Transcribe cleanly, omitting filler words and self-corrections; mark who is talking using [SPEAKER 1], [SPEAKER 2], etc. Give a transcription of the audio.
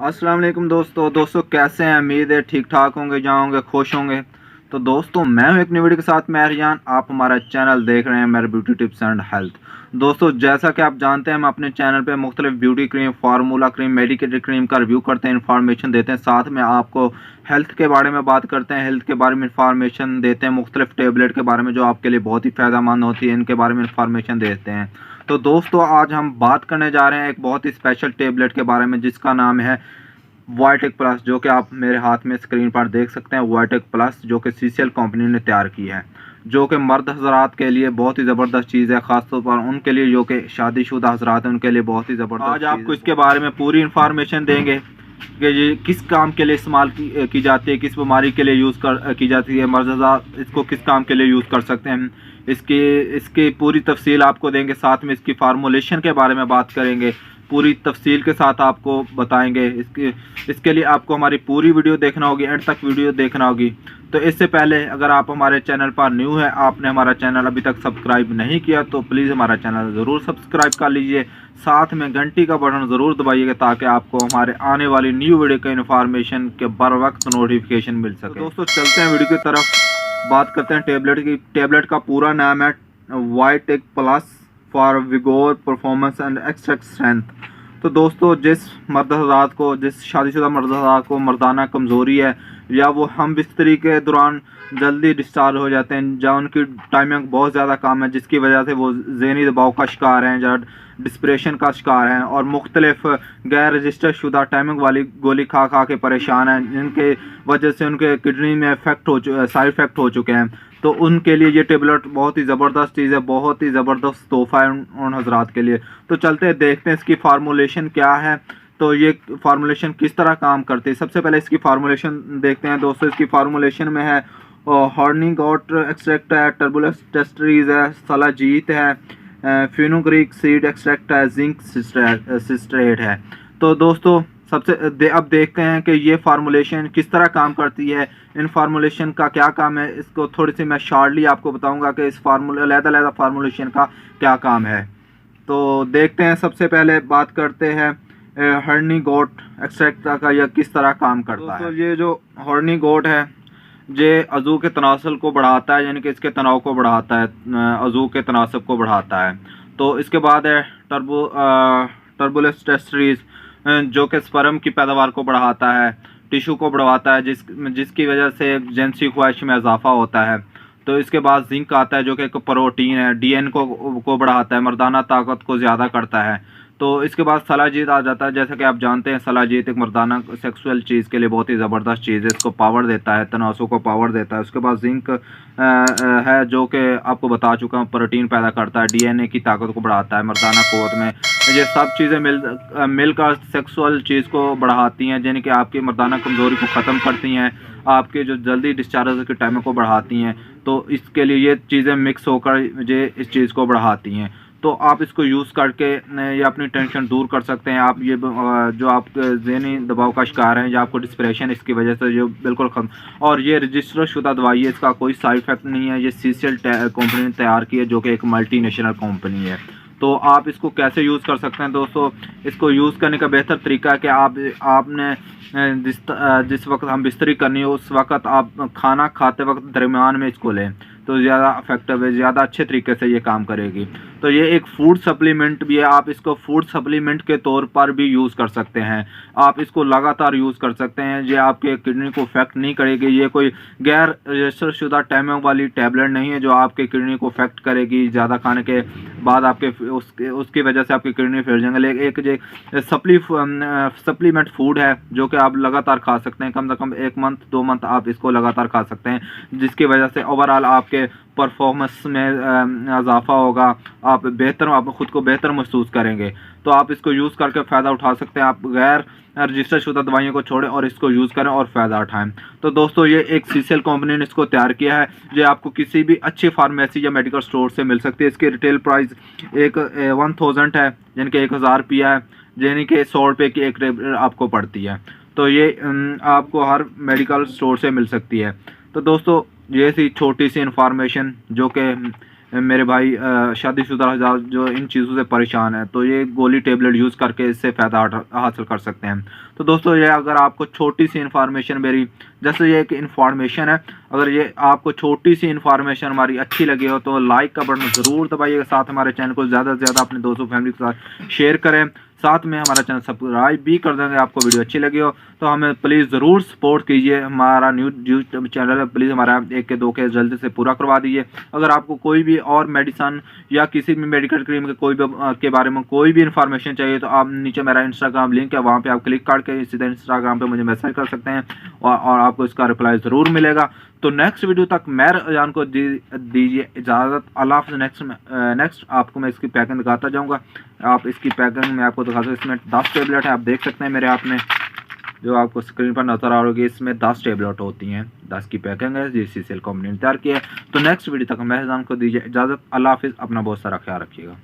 [SPEAKER 1] अस्सलाम वालेकुम दोस्तों कैसे हैं। उम्मीद है ठीक ठाक होंगे, जाओगे खुश होंगे। तो दोस्तों मैं हूं एक नई वीडियो के साथ मेहरजान। आप हमारा चैनल देख रहे हैं मेरे ब्यूटी टिप्स एंड हेल्थ। दोस्तों जैसा कि आप जानते हैं हम अपने चैनल पे मुख्तलिफ beauty cream, formula cream, medicated cream का रिव्यू करते हैं, इन्फॉर्मेशन देते हैं। साथ में आपको हेल्थ के बारे में बात करते हैं, हेल्थ के बारे में इन्फॉर्मेशन देते हैं, मुख्तलिफ टेबलेट के बारे में जो आपके लिए बहुत ही फ़ायदेमंद होती है, इनके बारे में इन्फॉर्मेशन देते हैं। तो दोस्तों आज हम बात करने जा रहे हैं एक बहुत ही स्पेशल टेबलेट के बारे में जिसका नाम है वाइटेक प्लस, जो कि आप मेरे हाथ में स्क्रीन पर देख सकते हैं। वाइटेक प्लस जो कि सीसीएल कंपनी ने तैयार की है, जो कि मर्द हजरात के लिए बहुत ही ज़बरदस्त चीज़ है, ख़ासतौर पर उनके लिए जो कि शादीशुदा हजरात हैं उनके लिए बहुत ही ज़बरदस्त। आज आपको इसके बारे में पूरी इन्फॉर्मेशन देंगे कि ये किस काम के लिए इस्तेमाल की जाती है, किस बीमारी के लिए की जाती है, मर्द हजरात इसको किस काम के लिए यूज़ कर सकते हैं। इसकी पूरी तफसील आपको देंगे। साथ में इसकी फार्मूलेशन के बारे में बात करेंगे, पूरी तफसील के साथ आपको बताएंगे। इसके लिए आपको हमारी पूरी वीडियो देखना होगी, एंड तक वीडियो देखना होगी। तो इससे पहले अगर आप हमारे चैनल पर न्यू है, आपने हमारा चैनल अभी तक सब्सक्राइब नहीं किया तो प्लीज़ हमारा चैनल ज़रूर सब्सक्राइब कर लीजिए। साथ में घंटी का बटन ज़रूर दबाइएगा ताकि आपको हमारे आने वाली न्यू वीडियो का इन्फॉर्मेशन के बर वक्त नोटिफिकेशन मिल सके। तो दोस्तों चलते हैं वीडियो की तरफ। बात करते हैं टेबलेट की। टेबलेट का पूरा नाम है Vitech plus for vigour performance and extra strength. तो दोस्तों जिस मर्द हज़रात को, जिस शादीशुदा मर्द हज़रात को मर्दाना कमज़ोरी है, या वो हम बिस्तरी के दौरान जल्दी डिस्चार्ज हो जाते हैं, या उनकी टाइमिंग बहुत ज़्यादा कम है जिसकी वजह से वो ज़हनी दबाव का शिकार हैं या डिस्प्रेशन का शिकार हैं, और मुख्तलिफ गैर रजिस्टर शुदा टाइमिंग वाली गोली खा खा के परेशान हैं, जिनके वजह से उनके किडनी में साइड इफ़ेक्ट हो चुके हैं। तो उनके लिए ये टेबलेट बहुत ही ज़बरदस्त चीज़ है, बहुत ही ज़बरदस्त तोहफ़ा है उन हजरात के लिए। तो चलते हैं देखते हैं इसकी फार्मूलेशन क्या है, तो ये फार्मूलेशन किस तरह काम करती है। सबसे पहले इसकी फार्मूलेशन देखते हैं दोस्तों। इसकी फार्मूलेशन में है हॉर्नी गॉट एक्सट्रैक्ट है, टर्बुलस टेस्टरीज है, सलाजीत है, फिनुग्रीक सीड एक्सट्रैक्ट है, जिंक सिस्ट्रेट है। तो दोस्तों अब देखते हैं कि ये फार्मूलेशन किस तरह काम करती है, इन फार्मूलेशन का क्या काम है। इसको थोड़ी सी मैं शॉर्टली आपको बताऊंगा कि इस अलग-अलग फार्मूलेशन का क्या काम है। तो देखते हैं। सबसे पहले बात करते हैं हर्नी गोट एक्सट्रैक्ट का यह किस तरह काम करता है। तो ये जो हर्नी गोट है ये अज़ू के तनासल को बढ़ाता है, यानी कि इसके तनाव को बढ़ाता है, अज़ू के तनासब को बढ़ाता है। तो इसके बाद है टर्बुलस टेस्टरीज, जो कि स्पर्म की पैदावार को बढ़ाता है, टिशू को बढ़ाता है, जिसकी वजह से जिनसी ख्वाहिश में इजाफा होता है। तो इसके बाद जिंक आता है जो कि एक प्रोटीन है, डीएन को बढ़ाता है, मर्दाना ताकत को ज़्यादा करता है। तो इसके बाद सलाजीत आ जाता है। जैसा कि आप जानते हैं सलाजीत एक मर्दाना सेक्सुअल चीज़ के लिए बहुत ही ज़बरदस्त चीज़ है, इसको पावर देता है, तनासों को पावर देता है। उसके बाद जिंक है जो कि आपको बता चुका हूँ, प्रोटीन पैदा करता है, डीएनए की ताकत को बढ़ाता है, मर्दाना क़ुव्वत में। ये सब चीज़ें मिलकर सेक्सुअल चीज़ को बढ़ाती हैं, यानी कि आपकी मर्दाना कमज़ोरी को ख़त्म करती हैं, आपके जो जल्दी डिस्चार्ज के टाइम को बढ़ाती हैं। तो इसके लिए ये चीज़ें मिक्स होकर ये इस चीज़ को बढ़ाती हैं। तो आप इसको यूज़ करके ये अपनी टेंशन दूर कर सकते हैं। आप ये जो आप ज़हनी दबाव का शिकार हैं या आपको डिस्प्रेशन इसकी वजह से जो बिल्कुल ख़त्म। और ये रजिस्टर शुदा दवाई है, इसका कोई साइड इफ़ेक्ट नहीं है। ये सीसीएल कंपनी ने तैयार की है जो कि एक मल्टीनेशनल कंपनी है। तो आप इसको कैसे यूज़ कर सकते हैं दोस्तों। इसको यूज़ करने का बेहतर तरीका है कि आपने जिस वक्त हम बिस्तरी करनी हो उस वक्त आप खाना खाते वक्त दरमियान में इसको लें, तो ज़्यादा इफेक्टिव है, ज़्यादा अच्छे तरीके से ये काम करेगी। तो ये एक फूड सप्लीमेंट भी है, आप इसको फूड सप्लीमेंट के तौर पर भी यूज़ कर सकते हैं। आप इसको लगातार यूज़ कर सकते हैं, ये आपके किडनी को इफेक्ट नहीं करेगी। ये कोई गैर रजिस्टर शुदा टाइमिंग वाली टैबलेट नहीं है जो आपके किडनी को इफेक्ट करेगी। ज़्यादा खाने के बाद उसकी वजह से आपकी किडनी फैल जाएंगे। एक जो सप्लीमेंट फूड है जो कि आप लगातार खा सकते हैं, कम से कम 1 मंथ 2 मंथ आप इसको लगातार खा सकते हैं, जिसकी वजह से ओवरऑल आपके परफॉर्मेंस में इजाफा होगा, आप ख़ुद को बेहतर महसूस करेंगे। तो आप इसको यूज़ करके फ़ायदा उठा सकते हैं। आप गैर रजिस्टर शुदा दवाइयों को छोड़ें और इसको यूज़ करें और फ़ायदा उठाएं। तो दोस्तों ये एक सीसीएल कंपनी ने इसको तैयार किया है, ये आपको किसी भी अच्छी फार्मेसी या मेडिकल स्टोर से मिल सकती है। इसकी रिटेल प्राइस 1000 है, यानी कि 1000 रुपया है, यानी कि 100 रुपये की एक आपको पड़ती है। तो ये आपको हर मेडिकल स्टोर से मिल सकती है। तो दोस्तों ये सी छोटी सी इन्फॉर्मेशन जो कि मेरे भाई शादीशुदा हज़रात जो इन चीज़ों से परेशान है, तो ये गोली टेबलेट यूज़ करके इससे फ़ायदा हासिल कर सकते हैं। तो दोस्तों ये अगर आपको छोटी सी इन्फॉर्मेशन मेरी, जैसे ये एक इन्फॉर्मेशन है, अगर ये आपको छोटी सी इन्फॉर्मेशन हमारी अच्छी लगी हो तो लाइक का बटन ज़रूर दबाइएगा। साथ हमारे चैनल को ज़्यादा से ज़्यादा अपने दोस्तों फैमिली के साथ शेयर करें। साथ में हमारा चैनल सब्सक्राइब भी कर देंगे। आपको वीडियो अच्छी लगी हो तो हमें प्लीज़ ज़रूर सपोर्ट कीजिए। हमारा यूट्यूब चैनल है, प्लीज़ हमारा 1 के 2 के जल्दी से पूरा करवा दीजिए। अगर आपको कोई भी और मेडिसन या किसी भी मेडिकल क्रीम के कोई भी के बारे में कोई भी इन्फॉर्मेशन चाहिए तो आप नीचे मेरा इंस्टाग्राम लिंक है, वहाँ पे आप क्लिक करके सीधे इंस्टाग्राम पे मुझे मैसेज कर सकते हैं और आपको इसका रिप्लाई ज़रूर मिलेगा। तो नेक्स्ट वीडियो तक मैं जान को दीजिए इजाज़त। अल्लाह हाफ़िज़। नेक्स्ट आपको मैं इसकी पैकिंग दिखाता जाऊँगा। आप इसकी पैकिंग में आपको दिखाता हूँ। इसमें 10 टेबलेट है, आप देख सकते हैं मेरे हाथ में जो आपको स्क्रीन पर नज़र आ रही है। इसमें 10 टेबलेट होती हैं, 10 की पैकिंग है, GCCL कंपनी ने तैयार की है। तो नेक्स्ट वीडियो तक मैं जान को दीजिए इजाज़त। अल्लाह हाफ़िज़। अपना बहुत सारा ख्याल रखिएगा।